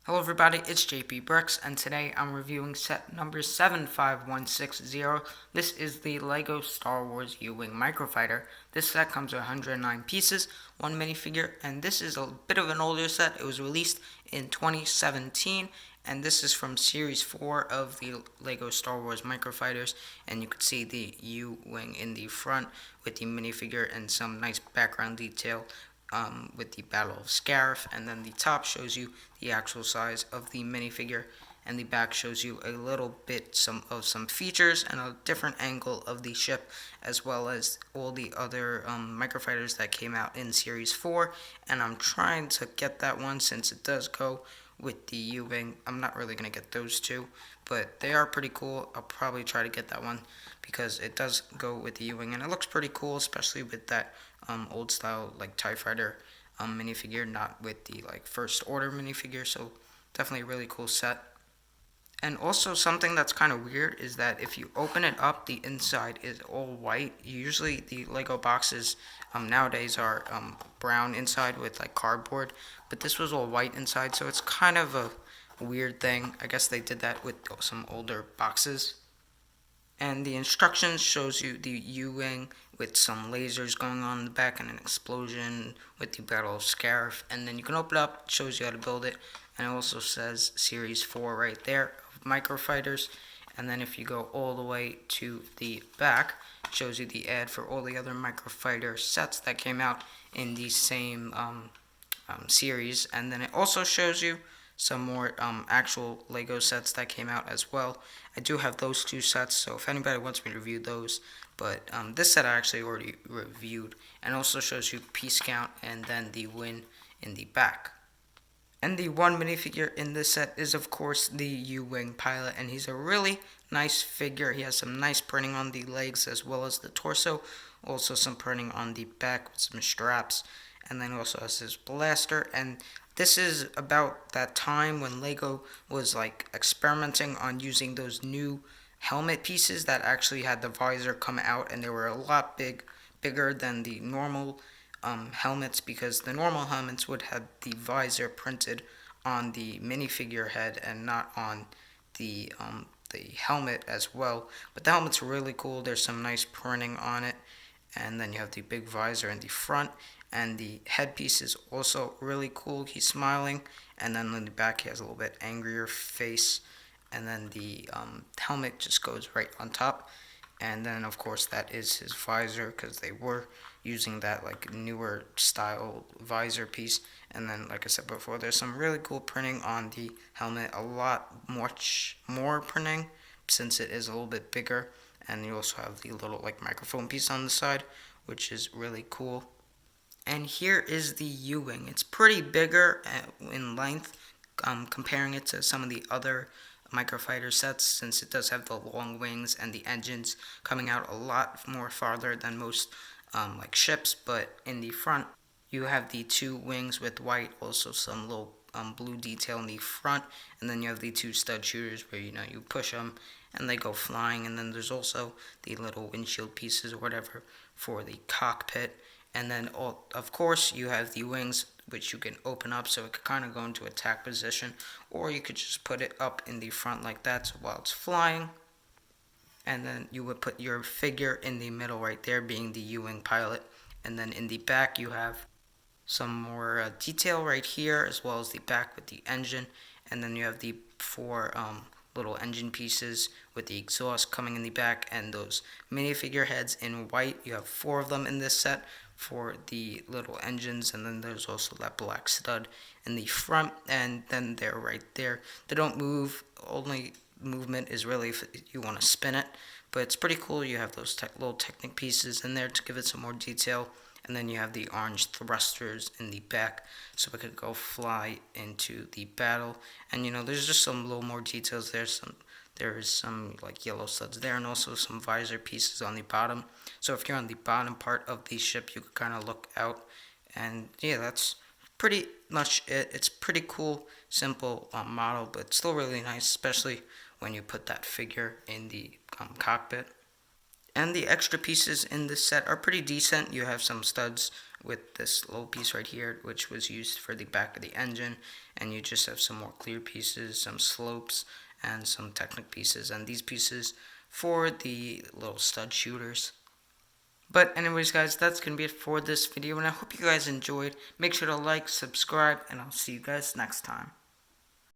Hello everybody, it's JP Brooks, and today I'm reviewing set number 75160. This is the LEGO Star Wars U-Wing Microfighter. This set comes with 109 pieces, one minifigure, and this is a bit of an older set. It was released in 2017, and this is from Series 4 of the LEGO Star Wars Microfighters, and you can see the U-Wing in the front with the minifigure and some nice background detail with the Battle of Scarif, and then the top shows you the actual size of the minifigure, and the back shows you a little bit of some features and a different angle of the ship, as well as all the other microfighters that came out in Series 4, and I'm trying to get that one since it does go with the U-Wing. I'm not really going to get those two, but they are pretty cool. I'll probably try to get that one because it does go with the U-Wing, and it looks pretty cool, especially with that old style like TIE Fighter minifigure, not with the like First Order minifigure. So definitely a really cool set. And also something that's kind of weird is that if you open it up, the inside is all white. Usually the Lego boxes nowadays are brown inside with like cardboard, but this was all white inside, so it's kind of a weird thing. I guess they did that with some older boxes. And the instructions shows you the U-Wing with some lasers going on in the back and an explosion with the Battle of Scarif. And then you can open it up, it shows you how to build it. And it also says Series 4 right there of Microfighters. And then if you go all the way to the back, it shows you the ad for all the other Microfighter sets that came out in the same series. And then it also shows you some more actual Lego sets that came out as well. I do have those two sets, so if anybody wants me to review those, but this set I actually already reviewed, and also shows you piece count and then the win in the back. And the one minifigure in this set is of course the U-Wing pilot, and he's a really nice figure. He has some nice printing on the legs as well as the torso, also some printing on the back with some straps, and then also has his blaster. And this is about that time when Lego was like experimenting on using those new helmet pieces that actually had the visor come out, and they were a lot bigger than the normal helmets, because the normal helmets would have the visor printed on the minifigure head and not on the helmet as well. But the helmet's really cool. There's some nice printing on it, and then you have the big visor in the front, and the headpiece is also really cool. He's smiling, and then in the back he has a little bit angrier face, and then the helmet just goes right on top. And then of course that is his visor, because they were using that like newer style visor piece. And then like I said before, there's some really cool printing on the helmet, a lot much more printing since it is a little bit bigger. And you also have the little like microphone piece on the side, which is really cool. And here is the U-Wing. It's pretty bigger in length, comparing it to some of the other Microfighter sets, since it does have the long wings and the engines coming out a lot more farther than most like ships. But in the front, you have the two wings with white, also some little blue detail in the front, and then you have the two stud shooters where you push them and they go flying. And then there's also the little windshield pieces or whatever for the cockpit. And then, of course, you have the wings, which you can open up so it could kind of go into attack position, or you could just put it up in the front like that so while it's flying. And then you would put your figure in the middle right there, being the U-Wing pilot. And then in the back, you have some more detail right here, as well as the back with the engine. And then you have the four little engine pieces with the exhaust coming in the back, and those minifigure heads in white. You have four of them in this set for the little engines, and then there's also that black stud in the front, and then they're right there. They don't move. Only movement is really if you want to spin it, but it's pretty cool. You have those little Technic pieces in there to give it some more detail. And then you have the orange thrusters in the back, so it could go fly into the battle. And there's just some little more details there. There is some like yellow studs there, and also some visor pieces on the bottom. So if you're on the bottom part of the ship, you could kind of look out. And yeah, that's pretty much it. It's pretty cool, simple model, but still really nice, especially when you put that figure in the cockpit. And the extra pieces in this set are pretty decent. You have some studs with this little piece right here, which was used for the back of the engine, and you just have some more clear pieces, some slopes, and some Technic pieces, and these pieces for the little stud shooters. But anyways guys, that's going to be it for this video, and I hope you guys enjoyed. Make sure to like, subscribe, and I'll see you guys next time.